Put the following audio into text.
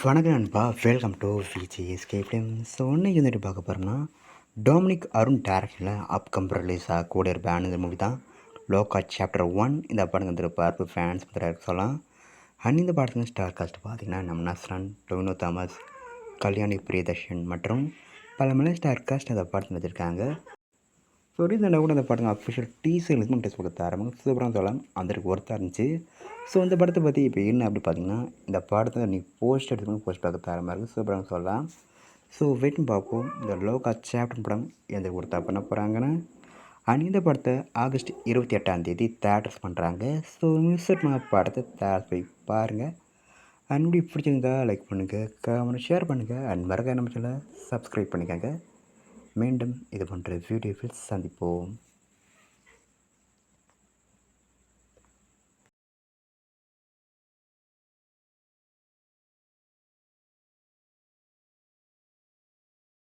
வணக்கம் நண்பா, welcome to VGSK film. So இன்னைக்கு வந்துட்டு பார்க்க போகிறோம்னா டொமினிக் அருண் டேரக்ஷனில் அப்கம்பர் ரிலீஸ் ஆகக்கூடிய ஒரு பேன் இந்த மூவி தான் லோகா சாப்டர் 1. இந்த படம் வந்துட்டு பார்ப்பு ஃபேன்ஸ் பற்றி சொல்லலாம். அண்ட் இந்த படத்துக்கு ஸ்டார் காஸ்ட் பார்த்திங்கன்னா நம்ம நஸ்ரான், டொவினோ தாமஸ், கல்யாணி பிரியதர்ஷன் மற்றும் பல மலை ஸ்டார் காஸ்ட் அந்த படத்தில் வச்சுருக்காங்க. ஸோ ரீசெண்டாக கூட அந்த படத்தில் அஃபிஷியல் டீசர் டெஸ்ட் கொடுத்த ஆரம்பிங்க சூப்பராக சொல்லலாம், அந்தருக்கு ஒர்த்தாக இருந்துச்சு. ஸோ இந்த படத்தை பற்றி இப்போ என்ன அப்படி பார்த்தீங்கன்னா, இந்த படத்தை நீ போஸ்ட் எடுத்துக்கணும், போஸ்ட் பார்க்க தரமாக இருக்குது, சூப்பராக சொல்லலாம். ஸோ வெயிட்னு பார்ப்போம் இந்த லோகா சாப்டர் படம் எந்த ஒர்த்தாக பண்ண போகிறாங்கன்னு. அண்ட் இந்த படத்தை ஆகஸ்ட் 28 தேட்டர்ஸ் பண்ணுறாங்க. ஸோ மிஸ் படத்தை தேட்டர் போய் பாருங்கள். அண்ட் இப்படி பிடிச்சிருந்தா லைக் பண்ணுங்கள், கமெண்ட் ஷேர் பண்ணுங்கள். அண்ட் மறக்காம நம்ம சேனலை சப்ஸ்கிரைப் பண்ணிக்கோங்க. மீண்டும் இது போன்ற வீடியோவில் சந்திப்போம்.